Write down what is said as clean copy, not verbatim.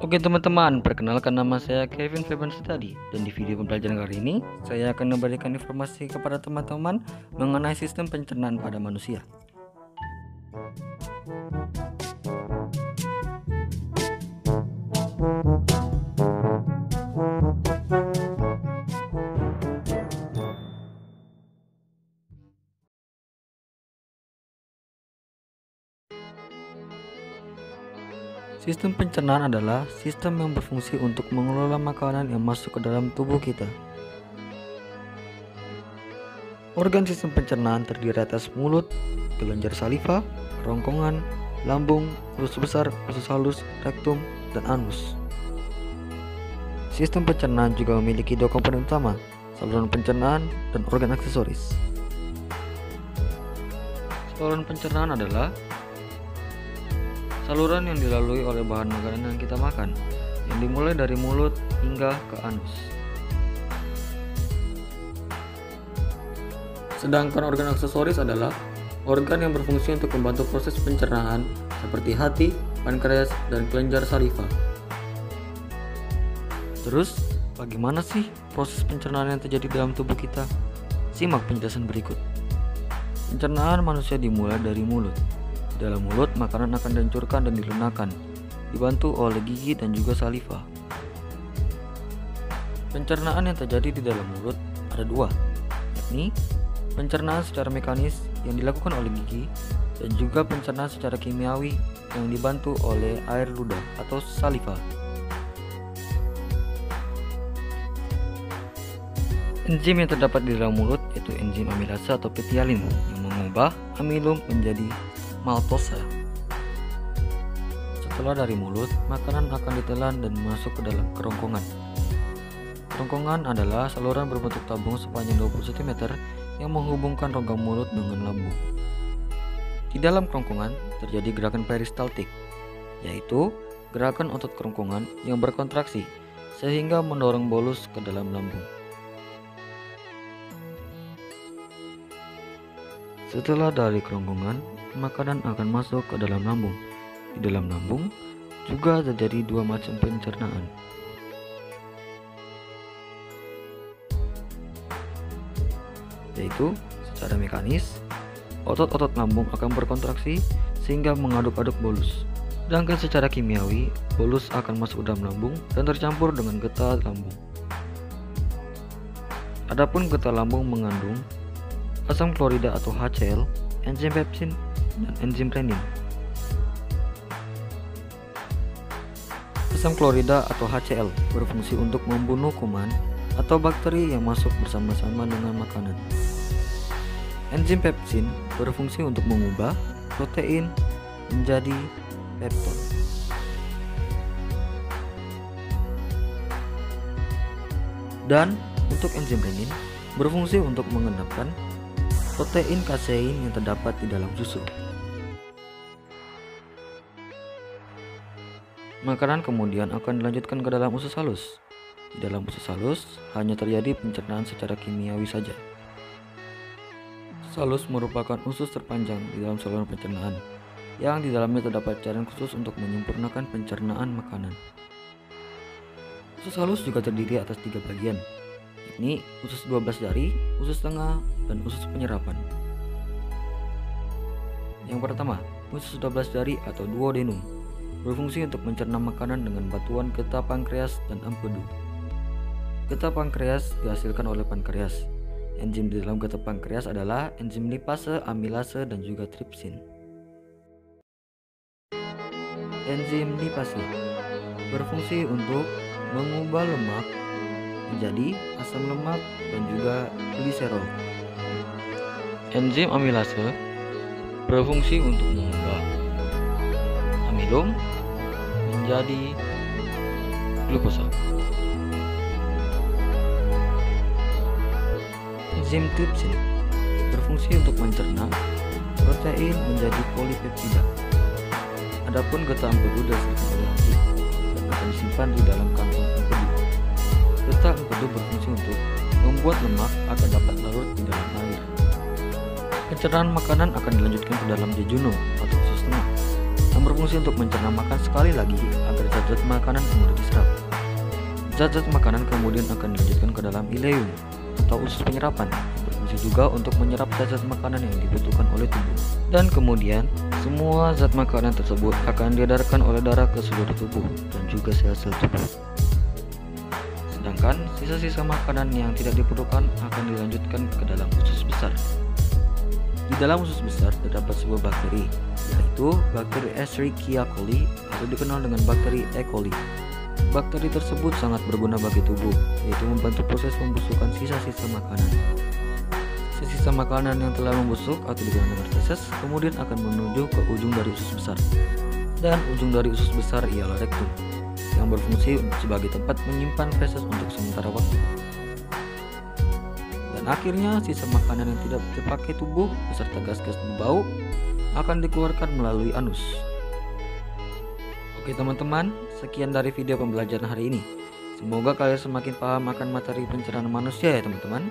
Oke teman-teman, perkenalkan nama saya Kevin Feban Sutadi, dan di video pembelajaran kali ini saya akan memberikan informasi kepada teman-teman mengenai sistem pencernaan pada manusia. Sistem pencernaan adalah sistem yang berfungsi untuk mengelola makanan yang masuk ke dalam tubuh kita. Organ sistem pencernaan terdiri atas mulut, kelenjar saliva, kerongkongan, lambung, usus besar, usus halus, rektum, dan anus. Sistem pencernaan juga memiliki dua komponen utama, saluran pencernaan dan organ aksesoris. Saluran pencernaan adalah saluran yang dilalui oleh bahan makanan yang kita makan, yang dimulai dari mulut hingga ke anus. Sedangkan organ aksesoris adalah organ yang berfungsi untuk membantu proses pencernaan seperti hati, pankreas, dan kelenjar saliva. Terus, bagaimana sih proses pencernaan yang terjadi dalam tubuh kita? Simak penjelasan berikut. Pencernaan manusia dimulai dari mulut. Dalam mulut, makanan akan dihancurkan dan dilunakan, dibantu oleh gigi dan juga saliva. Pencernaan yang terjadi di dalam mulut ada dua, yakni pencernaan secara mekanis yang dilakukan oleh gigi dan juga pencernaan secara kimiawi yang dibantu oleh air ludah atau saliva. Enzim yang terdapat di dalam mulut yaitu enzim amilase atau petialin yang mengubah amilum menjadi maltosa. Setelah dari mulut, makanan akan ditelan dan masuk ke dalam kerongkongan. Kerongkongan adalah saluran berbentuk tabung sepanjang 20 cm yang menghubungkan rongga mulut dengan lambung. Di dalam kerongkongan terjadi gerakan peristaltik, yaitu gerakan otot kerongkongan yang berkontraksi sehingga mendorong bolus ke dalam lambung. Setelah dari kerongkongan, makanan akan masuk ke dalam lambung. Di dalam lambung juga terjadi dua macam pencernaan. Yaitu secara mekanis, otot-otot lambung akan berkontraksi sehingga mengaduk-aduk bolus. Sedangkan secara kimiawi, bolus akan masuk ke dalam lambung dan tercampur dengan getah lambung. Adapun getah lambung mengandung asam klorida atau HCl, enzim pepsin, dan enzim renin. Asam klorida atau HCl berfungsi untuk membunuh kuman atau bakteri yang masuk bersama-sama dengan makanan. Enzim pepsin berfungsi untuk mengubah protein menjadi pepton. Dan untuk enzim renin berfungsi untuk mengendapkan protein kasein yang terdapat di dalam susu. Makanan kemudian akan dilanjutkan ke dalam usus halus. Di dalam usus halus hanya terjadi pencernaan secara kimiawi saja. Usus halus merupakan usus terpanjang di dalam saluran pencernaan, yang di dalamnya terdapat cairan khusus untuk menyempurnakan pencernaan makanan. Usus halus juga terdiri atas 3 bagian, yakni usus 12 jari, usus tengah, dan usus penyerapan. Yang pertama, usus 12 jari atau duodenum berfungsi untuk mencerna makanan dengan bantuan getah pankreas dan empedu. Getah pankreas dihasilkan oleh pankreas. Enzim di dalam getah pankreas adalah enzim lipase, amilase, dan juga tripsin. Enzim lipase berfungsi untuk mengubah lemak menjadi asam lemak dan juga gliserol. Enzim amilase berfungsi untuk mengubah amilum menjadi glukosa. Enzim tripsin berfungsi untuk mencerna protein menjadi polipeptida. Adapun getah empedu dihasilkan oleh hati dan akan disimpan di dalam kantong empedu. Getah empedu berfungsi untuk membuat lemak akan dapat larut di dalam air. Pencernaan makanan akan dilanjutkan ke dalam jejunum atau usus tengah, yang berfungsi untuk mencerna makan sekali lagi agar zat-zat makanan yang mudah diserap. Zat-zat makanan kemudian akan dilanjutkan ke dalam ileum atau usus penyerapan, yang berfungsi juga untuk menyerap zat-zat makanan yang dibutuhkan oleh tubuh. Dan kemudian semua zat makanan tersebut akan diedarkan oleh darah ke seluruh tubuh dan juga sel-sel tubuh. Sedangkan sisa-sisa makanan yang tidak diperlukan akan dilanjutkan ke dalam usus besar. Di dalam usus besar terdapat sebuah bakteri, yaitu bakteri Escherichia coli atau dikenal dengan bakteri E. coli. Bakteri tersebut sangat berguna bagi tubuh, yaitu membantu proses pembusukan sisa-sisa makanan. Sisa-sisa makanan yang telah membusuk atau dikenal dengan feses kemudian akan menuju ke ujung dari usus besar. Dan ujung dari usus besar ialah rektum, yang berfungsi sebagai tempat menyimpan feses untuk sementara waktu. Dan akhirnya sisa makanan yang tidak dipakai tubuh beserta gas-gas berbau akan dikeluarkan melalui anus. Oke teman-teman, sekian dari video pembelajaran hari ini. Semoga kalian semakin paham akan materi pencernaan manusia ya teman-teman.